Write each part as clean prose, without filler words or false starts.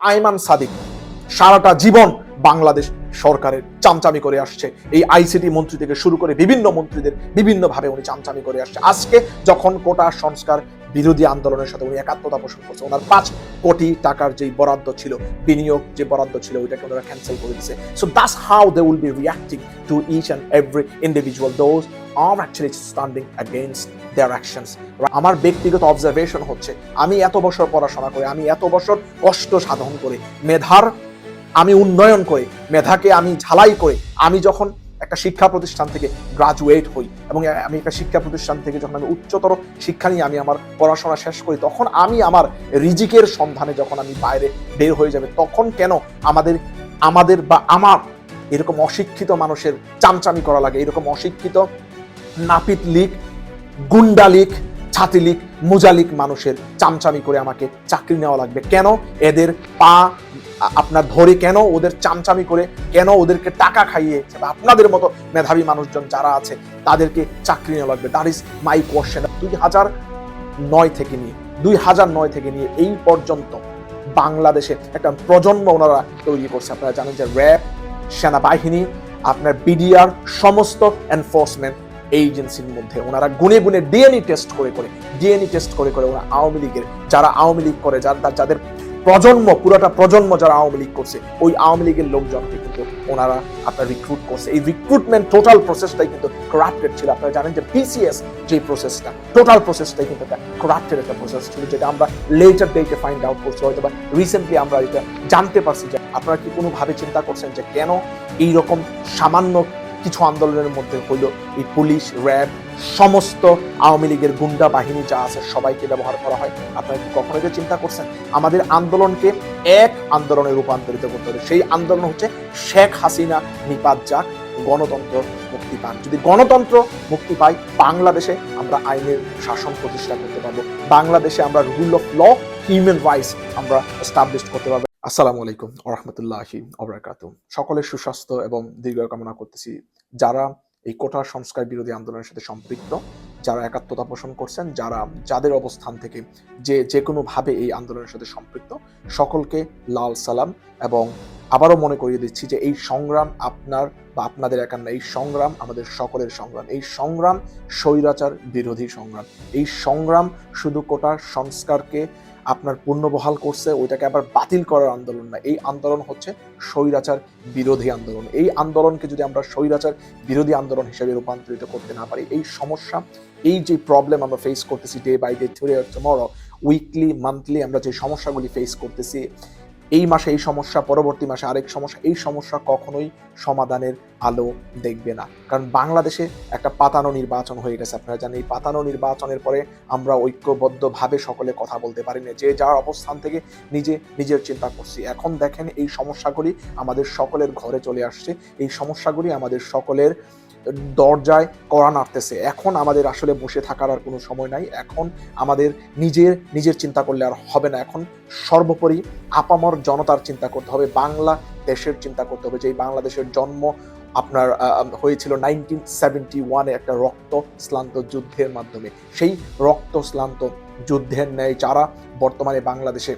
আইমান সাদিক সারাটা জীবন বাংলাদেশ সরকারের চামচামি করে আসছে। এই আইসিটি মন্ত্রী থেকে শুরু করে বিভিন্ন মন্ত্রীদের বিভিন্নভাবে উনি চামচামি করে আসছে। আজকে যখন কোটা সংস্কার বিরোধী আন্দোলনের সাথে উনি একাত্মতা পোষণ করছে, ওনার 5 কোটি টাকার যে বরাদ্দ ছিল, বিনিয়োগ যে বরাদ্দ ছিল, ওইটাকে ওনারা ক্যান্সেল করে দিচ্ছে। So that's how they will be reacting to each and every individual those are actually standing against their actions. আমার ব্যক্তিগত অবজারভেশন হচ্ছে, আমি এত বছর পড়াশোনা করে, আমি এত বছর কষ্ট সাধন করে, মেধার আমি উন্নয়ন করে, মেধাকে আমি ঝালাই করে, আমি যখন একটা শিক্ষা প্রতিষ্ঠান থেকে গ্রাজুয়েট হই এবং আমি একটা শিক্ষা প্রতিষ্ঠান থেকে যখন আমি উচ্চতর শিক্ষা নিয়ে আমি আমার পড়াশোনা শেষ করি, তখন আমি আমার রিজিকের সন্ধানে যখন আমি বাইরে বের হয়ে যাবে, তখন কেন আমাদের বা আমার এরকম অশিক্ষিত মানুষের চামচামি করা লাগে? এরকম অশিক্ষিত নাপিত লীগ, গুন্ডা লীগ, ছাতি লীগ, মুজালিক মানুষের চামচামি করে আমাকে চাকরি নেওয়া লাগবে কেন? এদের পা আপনার ধরে কেন, ওদের চামচামি করে কেন, ওদেরকে টাকা খাইয়ে আপনাদের মতো মেধাবী মানুষজন যারা আছে তাদেরকে চাকরি নেওয়া লাগবে? That is my question. 2009 থেকে নিয়ে এই পর্যন্ত বাংলাদেশে একটা প্রজন্ম ওনারা তৈরি করছে। আপনারা জানেন যে র্যাব, সেনাবাহিনী, আপনার বিডিআর, সমস্ত এনফোর্সমেন্ট এজেন্সির মধ্যে ওনারা গুনে গুনে ডিএনএ টেস্ট করে ওরা আওয়ামী লীগের যারা আওয়ামী লীগ করে, যাদের প্রজন্ম, পুরোটা প্রজন্ম যারা আওয়ামী লীগ করছে, ওই আওয়ামী লীগের লোকজনকে কিন্তু ওনারা আপনার রিক্রুট করছে। এই রিক্রুটমেন্ট টোটাল প্রসেসটাই কিন্তু করাপ্টেড ছিল। আপনারা জানেন যে বিসিএস যে প্রসেসটা, টোটাল প্রসেসটাই কিন্তু একটা করাপ্টেড একটা প্রসেস ছিল, যেটা আমরা লেটার ডেটে ফাইন্ড আউট করছি, হয়তো বা রিসেন্টলি আমরা এটা জানতে পারছি। যে আপনারা কি কোনোভাবে চিন্তা করছেন যে কেন এইরকম সামান্য কিছু আন্দোলনের মধ্যে হইলো এই পুলিশ, র্যাব, সমস্ত আওয়ামী লীগের গুন্ডা বাহিনী যা আছে সবাইকে ব্যবহার করা হয়? আপনারা কি কখনো যে চিন্তা করছেন? আমাদের আন্দোলনকে এক আন্দোলনে রূপান্তরিত করতে হবে। সেই আন্দোলন হচ্ছে শেখ হাসিনা নিপাত যাক, গণতন্ত্র মুক্তি পান। যদি গণতন্ত্র মুক্তি পাই, বাংলাদেশে আমরা আইনের শাসন প্রতিষ্ঠা করতে পারবো, বাংলাদেশে আমরা rule of law, human rights আমরা এস্টাবলিশ করতে পারবো। আসসালামু আলাইকুম ওয়া রাহমাতুল্লাহি ওয়া বারাকাতুহু। সকলের সুস্বাস্থ্য এবং দীর্ঘায়ু কামনা করতেছি। যারা এই কোটা সংস্কার বিরোধী আন্দোলনের সাথে সম্পৃক্ত, যারা একাত্মতা পোষণ করছেন, যাদের অবস্থান থেকে যে কোনোভাবে এই আন্দোলনের সাথে সম্পৃক্ত, সকলকে লাল সালাম। এবং আবারও মনে করিয়ে দিচ্ছি যে এই সংগ্রাম আপনার বা আপনাদের একার না, এই সংগ্রাম আমাদের সকলের সংগ্রাম। এই সংগ্রাম স্বৈরাচার বিরোধী সংগ্রাম। এই সংগ্রাম শুধু কোটা সংস্কারকে আপনার পুনর্বহাল করছে, ওইটাকে আবার বাতিল করার আন্দোলন না। এই আন্দোলন হচ্ছে স্বৈরাচার বিরোধী আন্দোলন। এই আন্দোলনকে যদি আমরা স্বৈরাচার বিরোধী আন্দোলন হিসেবে রূপান্তরিত করতে না পারি, এই সমস্যা, এই যে প্রবলেম আমরা ফেস করতেছি day by day, today or tomorrow, weekly, monthly আমরা যে সমস্যাগুলি ফেস করতেছি, এই মাসে এই সমস্যা, পরবর্তী মাসে আরেক সমস্যা, এই সমস্যা কখনোই সমাধানের আলো দেখবে না। কারণ বাংলাদেশে একটা পাতানো নির্বাচন হয়ে গেছে। আপনারা জানেন এই পাতানো নির্বাচনের পরে আমরা ঐক্যবদ্ধভাবে সকলে কথা বলতে পারি না, যে যার অবস্থান থেকে নিজের চিন্তা করছি। এখন দেখেন এই সমস্যাগুলি আমাদের সকলের ঘরে চলে আসছে, এই সমস্যাগুলি আমাদের সকলের দরজায় কড়া নাড়তেছে। এখন আমাদের আসলে বসে থাকার আর কোনো সময় নাই। এখন আমাদের নিজের চিন্তা করলে আর হবে না। এখন সর্বোপরি আপামর জনতার চিন্তা করতে হবে, বাংলা দেশের চিন্তা করতে হবে। যে বাংলাদেশের জন্ম আপনার হয়েছিল 1971-এ একটা রক্ত শ্লান্ত যুদ্ধের মাধ্যমে। সেই রক্ত শ্লান্ত যুদ্ধের ন্যায় যারা বর্তমানে বাংলাদেশে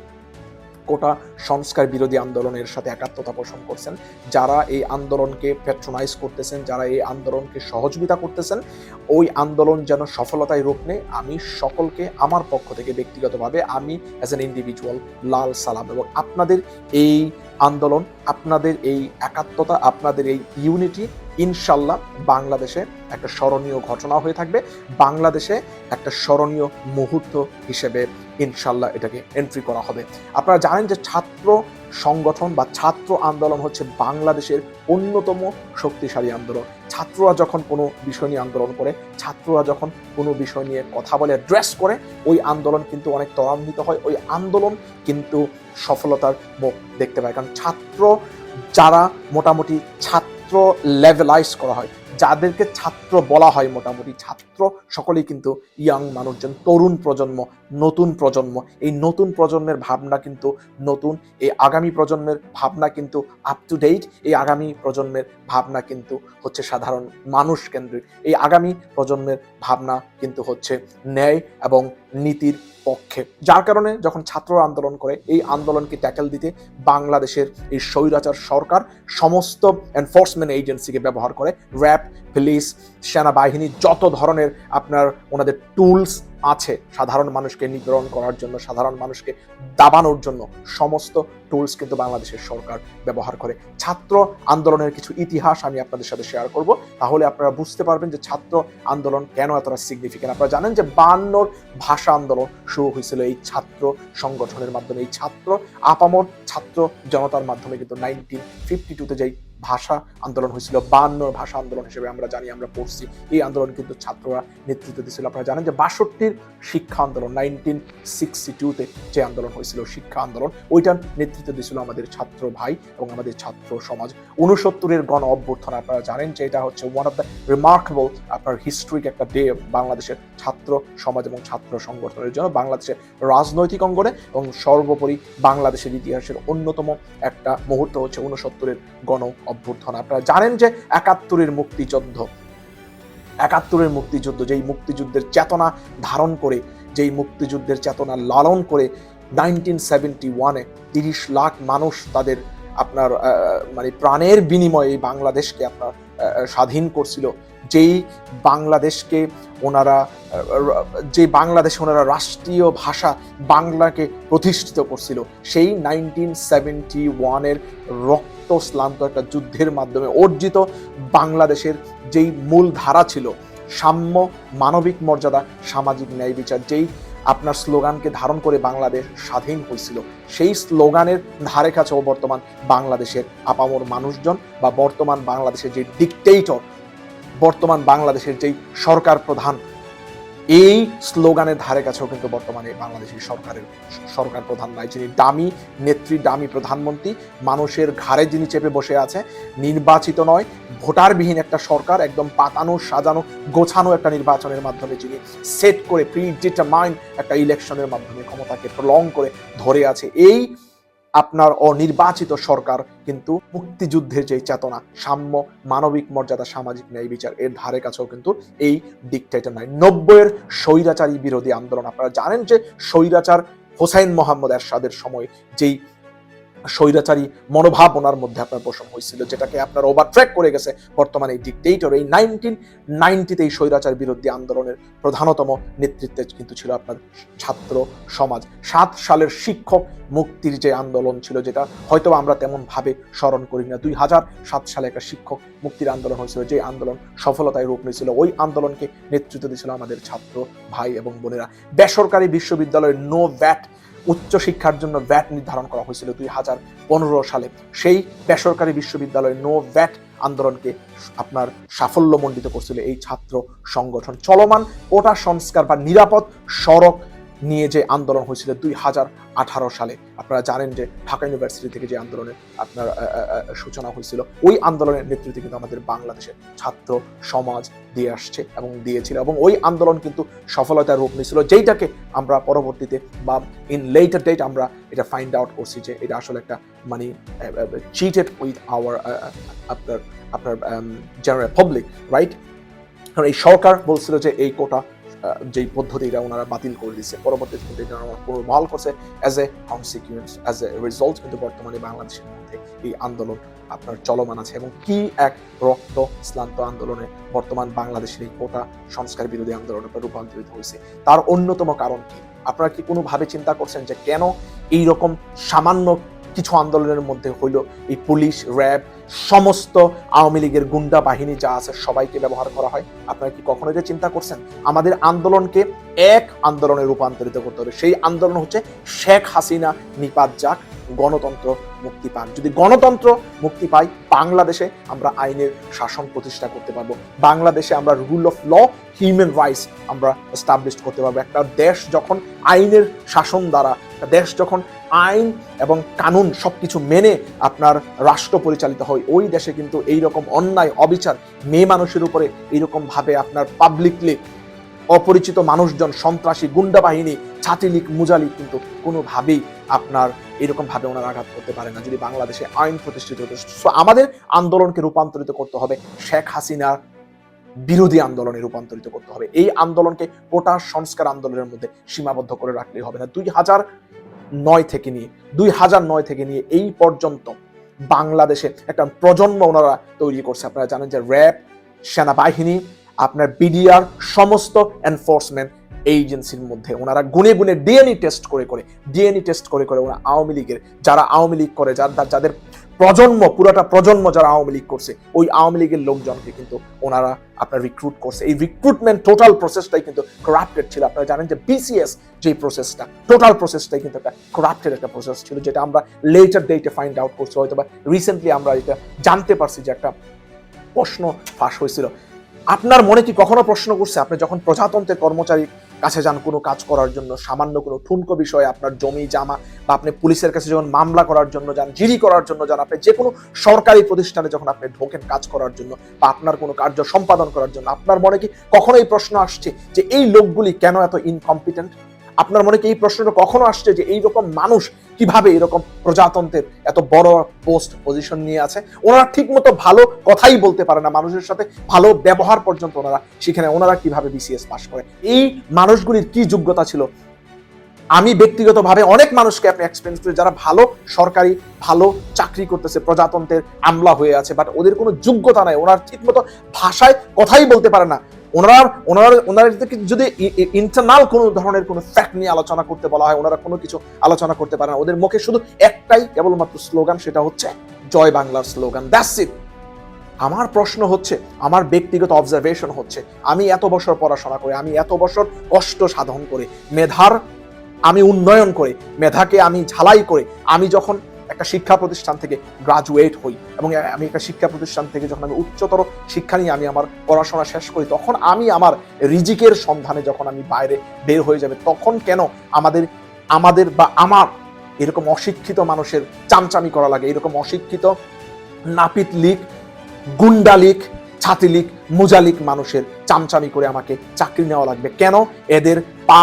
কোটা সংস্কার বিরোধী আন্দোলনের সাথে একাত্মতা পোষণ করছেন, যারা এই আন্দোলনকে প্যাট্রোনাইজ করতেছেন, যারা এই আন্দোলনকে সহযোগিতা করতেছেন, ওই আন্দোলন যেন সফলতায় রূপ নেয়, আমি সকলকে আমার পক্ষ থেকে ব্যক্তিগতভাবে আমি অ্যাজ অ্যান ইন্ডিভিজুয়াল লাল সালাম। এবং আপনাদের এই আন্দোলন, আপনাদের এই একাত্মতা, আপনাদের এই ইউনিটি ইনশাল্লাহ বাংলাদেশে একটা স্মরণীয় ঘটনা হয়ে থাকবে, বাংলাদেশে একটা স্মরণীয় মুহূর্ত হিসেবে ইনশাল্লাহ এটাকে এন্ট্রি করা হবে। আপনারা জানেন যে ছাত্র সংগঠন বা ছাত্র আন্দোলন হচ্ছে বাংলাদেশের অন্যতম শক্তিশালী আন্দোলন। ছাত্ররা যখন কোনো বিষয় নিয়ে আন্দোলন করে, ছাত্ররা যখন কোনো বিষয় নিয়ে কথা বলে, অ্যাড্রেস করে, ওই আন্দোলন কিন্তু অনেক ত্বরান্বিত হয়, ওই আন্দোলন কিন্তু সফলতার মুখ দেখতে পায়। কারণ ছাত্র যারা মোটামুটি ছাত্র লেভেলাইজ করা হয়, যাদেরকে ছাত্র বলা হয়, মোটামুটি ছাত্র সকলেই কিন্তু ইয়াং মানুষজন, তরুণ প্রজন্ম, নতুন প্রজন্ম। এই নতুন প্রজন্মের ভাবনা কিন্তু নতুন, এই আগামী প্রজন্মের ভাবনা কিন্তু আপ টু ডেট, এই আগামী প্রজন্মের ভাবনা কিন্তু হচ্ছে সাধারণ মানুষ কেন্দ্রিক, এই আগামী প্রজন্মের ভাবনা কিন্তু হচ্ছে ন্যায় এবং নীতির পক্ষে। যার কারণে যখন ছাত্ররা আন্দোলন করে, এই আন্দোলনকে ট্যাকেল দিতে বাংলাদেশের এই স্বৈরাচার সরকার সমস্ত এনফোর্সমেন্ট এজেন্সিকে ব্যবহার করে। র্যাব, পুলিশ, সেনাবাহিনী, যত ধরনের আপনার ওনাদের টুলস আছে সাধারণ মানুষকে নিপীড়ন করার জন্য, সাধারণ মানুষকে দাবানোর জন্য, সমস্ত টুলস কিন্তু বাংলাদেশের সরকার ব্যবহার করে। ছাত্র আন্দোলনের কিছু ইতিহাস আমি আপনাদের সাথে শেয়ার করব, তাহলে আপনারা বুঝতে পারবেন যে ছাত্র আন্দোলন কেন এতটা সিগনিফিকেন্ট। আপনারা জানেন যে 52 ভাষা আন্দোলন শুরু হয়েছিল এই ছাত্র সংগঠনের মাধ্যমে, এই ছাত্র আপামর ছাত্র জনতার মাধ্যমে কিন্তু 1952-তে যেই ভাষা আন্দোলন হয়েছিল, 52 ভাষা আন্দোলন হিসেবে আমরা জানি, আমরা পড়ছি, এই আন্দোলন কিন্তু ছাত্ররা নেতৃত্ব দিয়েছিল। আপনারা জানেন যে 62-র শিক্ষা আন্দোলন, 1962-তে যে আন্দোলন হয়েছিল শিক্ষা আন্দোলন, ওইটার নেতৃত্ব দিয়েছিল আমাদের ছাত্র ভাই এবং আমাদের ছাত্র সমাজ। 69-এর গণ অভ্যুত্থান আপনারা জানেন যে এটা হচ্ছে ওয়ান অফ দ্য রিমার্কেবল আপনার হিস্ট্রিক একটা ডে বাংলাদেশের ছাত্র সমাজ এবং ছাত্র সংগঠনের জন্য, বাংলাদেশের রাজনৈতিক অঙ্গনে এবং সর্বোপরি বাংলাদেশের ইতিহাসের অন্যতম একটা মুহূর্ত হচ্ছে 69-এর গণ অভ্যুত্থান। আপনারা জানেন যে 71-এর মুক্তিযুদ্ধ, যেই মুক্তিযুদ্ধের চেতনা ধারণ করে, যেই মুক্তিযুদ্ধের চেতনা লালন করে 1971-এ 30 লাখ মানুষ তাদের আপনার মানে প্রাণের বিনিময়ে বাংলাদেশকে আপনার স্বাধীন করছিল। যেই বাংলাদেশে ওনারা রাষ্ট্রীয় ভাষা বাংলাকে প্রতিষ্ঠিত করছিল, সেই 1971-এর রক্তস্নান্ত একটা যুদ্ধের মাধ্যমে অর্জিত বাংলাদেশের যেই মূল ধারা ছিল সাম্য, মানবিক মর্যাদা, সামাজিক ন্যায় বিচার, যেই আপনার স্লোগানকে ধারণ করে বাংলাদেশ স্বাধীন হয়েছিল, সেই স্লোগানের ধারে কাছেও বর্তমান বাংলাদেশের আপামর মানুষজন বা বর্তমান বাংলাদেশের যে ডিকটেটর, বর্তমান বাংলাদেশের যেই সরকার প্রধান, এই স্লোগানের ধারে কাছেও কিন্তু বর্তমানে বাংলাদেশের সরকার প্রধান নাই, যিনি দামি নেত্রী, দামি প্রধানমন্ত্রী, মানুষের ঘাড়ে যিনি চেপে বসে আছে, নির্বাচিত নয়, ভোটারবিহীন একটা সরকার, একদম পাতানো সাজানো গোছানো একটা নির্বাচনের মাধ্যমে যিনি সেট করে প্রিডিটারমাইন্ড একটা ইলেকশনের মাধ্যমে ক্ষমতাকে প্রলং করে ধরে আছে, এই আপনার অনির্বাচিত সরকার কিন্তু মুক্তিযুদ্ধের যে চেতনা, সাম্য, মানবিক মর্যাদা, সামাজিক ন্যায় বিচার, এর ধারে কাছেও কিন্তু এই ডিকটেটর নাই। 90-এর স্বৈরাচারী বিরোধী আন্দোলন, আপনারা জানেন যে স্বৈরাচার হোসাইন মোহাম্মদ এরশাদের সময় যেই স্বৈরাচারী মনোভাব ওনার মধ্যে আপনার পোষণ হয়েছিল, যেটাকে আপনার ওভারট্র্যাক করে গেছে বর্তমানে এই ডিকটেটর। এই 1990-তে এই স্বৈরাচার বিরোধী আন্দোলনের প্রধানতম নেতৃত্বে কিন্তু ছিল আপনার ছাত্র সমাজ। 7 সালের শিক্ষক মুক্তির যে আন্দোলন ছিল, যেটা হয়তো আমরা তেমন ভাবে স্মরণ করি না, 2007 সালে একটা শিক্ষক মুক্তির আন্দোলন হয়েছিল, যে আন্দোলন সফলতায় রূপ নিয়েছিল। ওই আন্দোলনকে নেতৃত্ব দিয়েছিল আমাদের ছাত্র ভাই এবং বোনেরা। বেসরকারি বিশ্ববিদ্যালয়ের নো ভ্যাট, উচ্চশিক্ষার জন্য ভ্যাট নির্ধারণ করা হয়েছিল 2015 সালে। সেই বেসরকারি বিশ্ববিদ্যালয়ে নো ভ্যাট আন্দোলনকে আপনার সাফল্যমণ্ডিত করছিল এই ছাত্র সংগঠন। চলমান কোটা সংস্কার বা নিরাপদ সড়ক নিয়ে যে আন্দোলন হয়েছিল 2018 সালে, আপনারা জানেন যে ঢাকা ইউনিভার্সিটি থেকে যে আন্দোলনের আপনার সূচনা হয়েছিল, ওই আন্দোলনের নেতৃত্বে কিন্তু আমাদের বাংলাদেশের ছাত্র সমাজ দিয়ে আসছে এবং দিয়েছিল, এবং ওই আন্দোলন কিন্তু সফলতার রূপ নিয়েছিল, যেইটাকে আমরা পরবর্তীতে বা ইন লেটার ডেট আমরা এটা ফাইন্ড আউট করছি যে এটা আসলে একটা মানে চিটেড উইথ আওয়ার আপনার জেনারেল পাবলিক, রাইট? কারণ এই সরকার বলছিল যে এই কোটা যেই পদ্ধতিটা ওনারা বাতিল করে দিচ্ছে, পরবর্তীতে কিন্তু এটা পুনর্বহাল করছে as a consequence, as a result কিন্তু বর্তমানে বাংলাদেশের মধ্যে এই আন্দোলন আপনার চলমান আছে। এবং কি এক রক্ত স্নান্ত আন্দোলনে বর্তমান বাংলাদেশের এই কোটা সংস্কার বিরোধী আন্দোলন রূপান্তরিত হয়েছে। তার অন্যতম কারণ কি? আপনারা কি কোনোভাবে চিন্তা করছেন যে কেন এইরকম সামান্য কিছু আন্দোলনের মধ্যে হইল এই পুলিশ, র্যাব, সমস্ত আওয়ামী লীগের গুন্ডা বাহিনী যা আছে সবাইকে ব্যবহার করা হয়? আপনারা কি কখনো এটা চিন্তা করছেন? আমাদের আন্দোলনকে এক আন্দোলনে রূপান্তরিত করতে হবে। সেই আন্দোলন হচ্ছে শেখ হাসিনা নিপাত যাক, গণতন্ত্র মুক্তি পান। যদি গণতন্ত্র মুক্তি পাই, বাংলাদেশে আমরা আইনের শাসন প্রতিষ্ঠা করতে পারবো, বাংলাদেশে আমরা rule of law, human rights আমরা এস্টাবলিশ করতে পারবো। একটা দেশ যখন আইনের শাসন দ্বারা, দেশ যখন আইন এবং কানুন সবকিছু মেনে আপনার রাষ্ট্র পরিচালিত হয়, ওই দেশে কিন্তু এইরকম অন্যায় অবিচার, মেয়ে মানুষের উপরে এইরকম ভাবে আপনার পাবলিকলি অপরিচিত মানুষজন, সন্ত্রাসী, গুন্ডা বাহিনী, ছাত্রলীগ, মুজালিগ কিন্তু কোনোভাবেই আপনার এরকম ভাবে ওনারা আঘাত করতে পারে না যদি বাংলাদেশে আইন প্রতিষ্ঠিত হতো। সো আমাদের আন্দোলনকে রূপান্তরিত করতে হবে শেখ হাসিনার বিরোধী আন্দোলনে রূপান্তরিত করতে হবে। এই আন্দোলনকে কোটা সংস্কার আন্দোলনের মধ্যে সীমাবদ্ধ করে রাখলেই হবে না। 2009 থেকে নিয়ে এই পর্যন্ত বাংলাদেশে একটা প্রজন্ম ওনারা তৈরি করছে। আপনারা জানেন যে র্যাব, সেনাবাহিনী, আপনার বিডিআর, সমস্ত এনফোর্সমেন্ট এজেন্সির মধ্যে ওনারা গুনে গুনে ডিএনএ টেস্ট করে ওরা আওয়ামী লীগের যারা আওয়ামী লীগ করে, যাদের প্রজন্ম, পুরোটা প্রজন্ম যারা আওয়ামী লীগ করছে, ওই আওয়ামী লীগের লোকজনকে কিন্তু ওনারা আপনার রিক্রুট করছে। এই রিক্রুটমেন্ট টোটাল প্রসেসটাই কিন্তু করাপ্টেড ছিল। আপনারা জানেন যে বিসিএস যে প্রসেসটা, টোটাল প্রসেসটাই কিন্তু একটা করাপ্টেড একটা প্রসেস ছিল, যেটা আমরা লেটার ডেটে ফাইন্ড আউট করছি। হয়তো বা রিসেন্টলি আমরা এটা জানতে পারছি যে একটা প্রশ্ন ফাঁস হয়েছিল। আপনার মনে কি কখনো প্রশ্ন করছে, আপনি যখন প্রজাতন্ত্রের কর্মচারী কাছে যান কোনো কাজ করার জন্য, সামান্য কোনো ঠুনকো বিষয়ে আপনার জমি জামা, বা আপনি পুলিশের কাছে যখন মামলা করার জন্য যান, জিডি করার জন্য যান, আপনি যে কোনো সরকারি প্রতিষ্ঠানে যখন আপনি ঢোকেন কাজ করার জন্য বা আপনার কোনো কার্য সম্পাদন করার জন্য, আপনার মনে কি কখনো এই প্রশ্ন আসছে যে এই লোকগুলি কেন এত ইনকম্পিটেন্ট? আপনার মনে কি এই প্রশ্নটা কখনো আসছে যে এইরকম মানুষ কিভাবে এরকম প্রজাতন্ত্রের এত বড় পোস্ট পজিশন নিয়ে আছে? ওনারা ঠিক মতো ভালো কথাই বলতে পারে না, মানুষের সাথে ভালো ব্যবহার পর্যন্ত ওনারা সেখানে, ওনারা কিভাবে বিসিএস পাস করে? এই মানুষগুলির কি যোগ্যতা ছিল? আমি ব্যক্তিগতভাবে অনেক মানুষকে আপনি এক্সপেরিয়েন্স করি যারা ভালো সরকারি ভালো চাকরি করতেছে, প্রজাতন্ত্রের আমলা হয়ে আছে, বাট ওদের কোনো যোগ্যতা নাই, ওনার ঠিক মতো ভাষায় কথাই বলতে পারে না। ওনারা যদি ইন্টারনাল কোনো ধরনের কোনো ফ্যাক্ট নিয়ে আলোচনা করতে বলা হয়, ওনারা কোনো কিছু আলোচনা করতে পারে না। ওদের মুখে শুধু একটাই কেবলমাত্র স্লোগান, সেটা হচ্ছে জয় বাংলার স্লোগান, দ্যাটস ইট। আমার প্রশ্ন হচ্ছে, আমার ব্যক্তিগত অবজারভেশন হচ্ছে, আমি এত বছর পড়াশোনা করে, আমি এত বছর কষ্ট সাধন করে, মেধার আমি উন্নয়ন করে, মেধাকে আমি ঝালাই করে, আমি যখন একটা শিক্ষা প্রতিষ্ঠান থেকে গ্রাজুয়েট হই এবং আমি একটা শিক্ষা প্রতিষ্ঠান থেকে যখন আমি উচ্চতর শিক্ষা নিয়ে আমি আমার পড়াশোনা শেষ করি, তখন আমি আমার রিজিকের সন্ধানে যখন আমি বাইরে বের হয়ে যাবে, তখন কেন আমাদের বা আমার এরকম অশিক্ষিত মানুষের চামচামি করা লাগে? এরকম অশিক্ষিত নাপিত লীগ, গুন্ডা লীগ, ছাতি লীগ, মুজালিক মানুষের চামচামি করে আমাকে চাকরি নেওয়া লাগবে কেন? এদের পা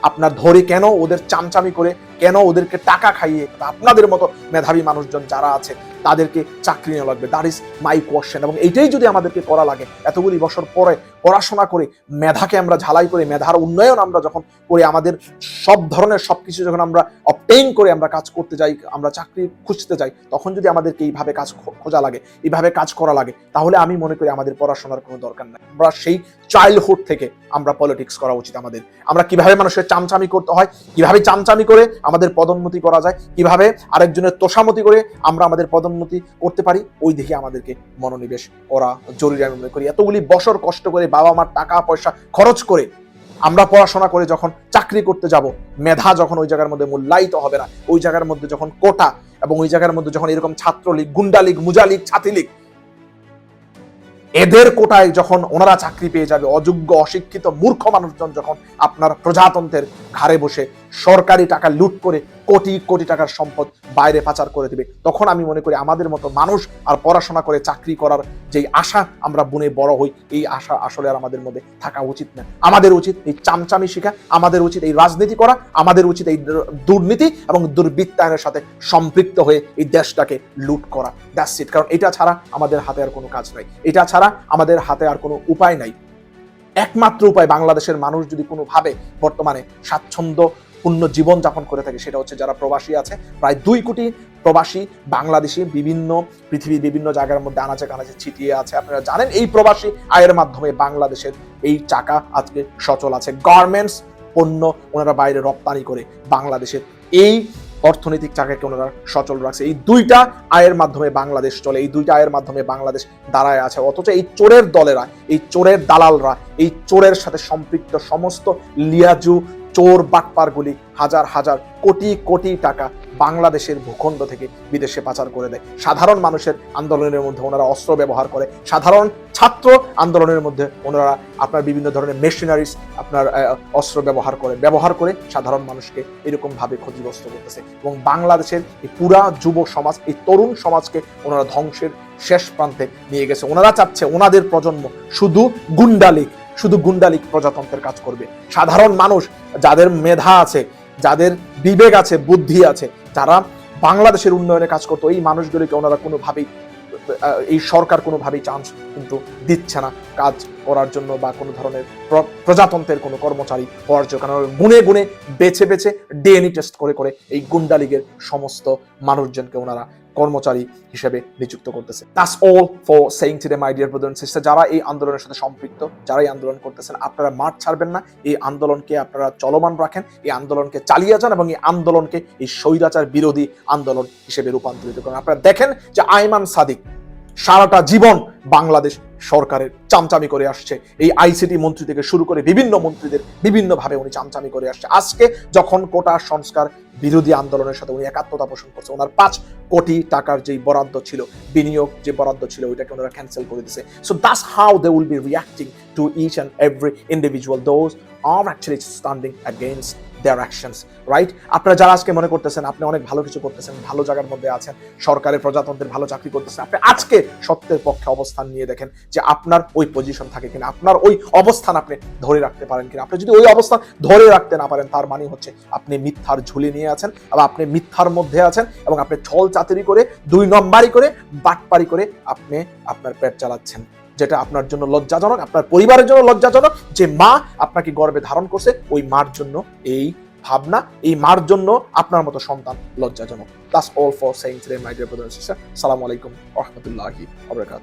আপনার ধরে কেন, ওদের চামচামি করে কেন, ওদেরকে টাকা খাইয়ে আপনাদের মতো মেধাবী মানুষজন যারা আছে তাদেরকে চাকরি নেওয়া লাগবে? That is my question. এবং এইটাই যদি আমাদেরকে করা লাগে, এতগুলি বছর পরে পড়াশোনা করে মেধাকে আমরা ঝালাই করে, মেধার উন্নয়ন আমরা যখন করে, আমাদের সব ধরনের সবকিছু যখন আমরা অবটেইন করে আমরা কাজ করতে যাই, আমরা চাকরি খুঁজতে যাই, তখন যদি আমাদেরকে এইভাবে কাজ খোঁজা লাগে, এইভাবে কাজ করা লাগে, তাহলে আমি মনে করি আমাদের পড়াশোনার কোনো দরকার নাই। আমরা সেই চাইল্ডহুড থেকে আমরা পলিটিক্স করা উচিত আমাদের। আমরা কিভাবে মানুষের চামচামি করতে হয়, কিভাবে চামচামি করে আমাদের পদোন্নতি করা যায়, কিভাবে আরেকজনের তোষামতি করে আমরা আমাদের পদোন্নতি করতে পারি, ওই দিকে আমাদেরকে মনোনিবেশ করা জরুরি আমি মনে করি। এতগুলি বছর কষ্ট করে, বাবা মার টাকা পয়সা খরচ করে আমরা পড়াশোনা করে যখন চাকরি করতে যাব, মেধা যখন ওই জায়গার মধ্যে মূল্যায়িত হবে না, ওই জায়গার মধ্যে যখন কোটা এবং ওই জায়গার মধ্যে যখন এরকম ছাত্রলীগ, গুন্ডা লীগ, মুজালীগ, ছাতি লীগ, এদের কোটায় যখন ওনারা চাকরি পেয়ে যাবে, অযোগ্য অশিক্ষিত মূর্খ মানুষজন যখন আপনার প্রজাতন্ত্রের ঘাড়ে বসে সরকারি টাকা লুট করে কোটি কোটি টাকার সম্পদ বাইরে পাচার করে দিবে, তখন আমি মনে করি আমাদের মতো মানুষ আর পড়াশোনা করে চাকরি করার যেই আশা আমরা বুনে বড় হই, এই আশা আসলে আর আমাদের মধ্যে থাকা উচিত না। আমাদের উচিত এই চামচামি শিখা, আমাদের উচিত এই রাজনীতি করা, আমাদের উচিত এই দুর্নীতি এবং দুর্বৃত্তায়নের সাথে সম্পৃক্ত হয়ে এই দেশটাকে লুট করা। That's it. কারণ এটা ছাড়া আমাদের হাতে আর কোনো কাজ নাই, এটা ছাড়া আমাদের হাতে আর কোনো উপায় নাই। একমাত্র উপায়, বাংলাদেশের মানুষ যদি কোনোভাবে বর্তমানে স্বাচ্ছন্দ্যপূর্ণ জীবন যাপন করে থাকে, সেটা হচ্ছে যারা প্রবাসী আছে, প্রায় 2 কোটি প্রবাসী বাংলাদেশি পৃথিবীর বিভিন্ন জায়গার মধ্যে আনাচে কানাচে ছিটিয়ে আছে। আপনারা জানেন এই প্রবাসী আয়ের মাধ্যমে বাংলাদেশের এই চাকা আজকে সচল আছে। গার্মেন্টস পণ্য ওনারা বাইরে রপ্তানি করে বাংলাদেশের এই অর্থনৈতিক চাকাকে ওনারা সচল রাখছে। এই 2টা আয়ের মাধ্যমে বাংলাদেশ চলে, এই 2টা আয়ের মাধ্যমে বাংলাদেশ দাঁড়ায় আছে। অথচ এই চোরের দলেরা, এই চোরের দালালরা, এই চোরের সাথে সম্পৃক্ত সমস্ত লিয়াজু চোর বাটপারগুলি হাজার হাজার কোটি কোটি টাকা বাংলাদেশের ভূখণ্ড থেকে বিদেশে পাচার করে দেয়। সাধারণ মানুষের আন্দোলনের মধ্যে ওনারা অস্ত্র ব্যবহার করে, সাধারণ ছাত্র আন্দোলনের মধ্যে ওনারা আপনার বিভিন্ন ধরনের মেশিনারিজ আপনার অস্ত্র ব্যবহার করে সাধারণ মানুষকে এরকম ভাবে ক্ষতিগ্রস্ত করতেছে। এবং বাংলাদেশের এই পুরা যুব সমাজ, এই তরুণ সমাজকে ওনারা ধ্বংসের শেষ প্রান্তে নিয়ে গেছে। ওনারা চাচ্ছে ওনাদের প্রজন্ম শুধু গুন্ডালিক প্রজাতন্ত্রের কাজ করবে। সাধারণ মানুষ যাদের মেধা আছে, যাদের বিবেক আছে, বুদ্ধি আছে, যারা বাংলাদেশের উন্নয়নে কাজ করতো, এই মানুষগুলিকে ওনারা কোনোভাবেই এই সরকার কোনোভাবেই চান্স কিন্তু দিচ্ছে না কাজ করার জন্য বা কোনো ধরনের প্রজাতন্ত্রের কোনো কর্মচারী হওয়ার জন্য, কারণ গুনে গুনে বেছে বেছে ডিএনএ টেস্ট করে করে এই গুন্ডা লীগের সমস্ত মানুষজনকে ওনারা কর্মচারী হিসেবে নিযুক্ত করতেছে। That's all for saying today my dear brother and sister. যারা এই আন্দোলনের সাথে সম্পৃক্ত, যারা এই আন্দোলন করতেছেন, আপনারা মাঠ ছাড়বেন না, এই আন্দোলনকে আপনারা চলমান রাখেন, এই আন্দোলনকে চালিয়ে যান এবং এই আন্দোলনকে এই স্বৈরাচার বিরোধী আন্দোলন হিসেবে রূপান্তরিত করেন। আপনারা দেখেন যে আইমান সাদিক সারাটা জীবন বাংলাদেশ সরকারের চামচামি করে আসছে, এই আইসিটি মন্ত্রী থেকে শুরু করে বিভিন্ন মন্ত্রীদের বিভিন্নভাবে উনি চামচামি করে আসছে। আজকে যখন কোটা সংস্কার বিরোধী আন্দোলনের সাথে উনি একাত্মতা পোষণ করছে, ওনার 5 কোটি টাকার যে বরাদ্দ ছিল, বিনিয়োগ যে বরাদ্দ ছিল, ওইটাকে ওনারা ক্যান্সেল করে দিয়েছে। So that's how they will be reacting to each and every individual those are actually standing against their actions, right? আপনারা যারা আজকে মনে করতেছেন আপনি অনেক ভালো কিছু করতেছেন, ভালো জায়গার মধ্যে আছেন, সরকারের প্রজাতন্ত্রের ভালো চাকরি করতেছেন, আপনি আজকে সত্যের পক্ষে অবস্থান নিয়ে দেখেন যে আপনার ওই পজিশন থাকে কিনা, আপনার ওই অবস্থান আপনি ধরে রাখতে পারেন কিনা। আপনি যদি ওই অবস্থান ধরে রাখতে না পারেন, তার মানে হচ্ছে আপনি মিথ্যার ঝুলি নিয়ে আছেন এবং আপনি মিথ্যার মধ্যে আছেন এবং আপনি ছল চাতুরি করে, 2 নম্বরই করে, বাটপারি করে আপনি আপনার পেট চালাচ্ছেন, যেটা আপনার জন্য লজ্জাজনক, আপনার পরিবারের জন্য লজ্জাজনক। যে মা আপনাকে গর্ভে ধারণ করছে, ওই মার জন্য এই ভাবনা, এই মার জন্য আপনার মতো সন্তান লজ্জাজনক। That's all for saying today, my dear brother and sister. Assalamu alaikum wa rahmatullahi wa barakatuh.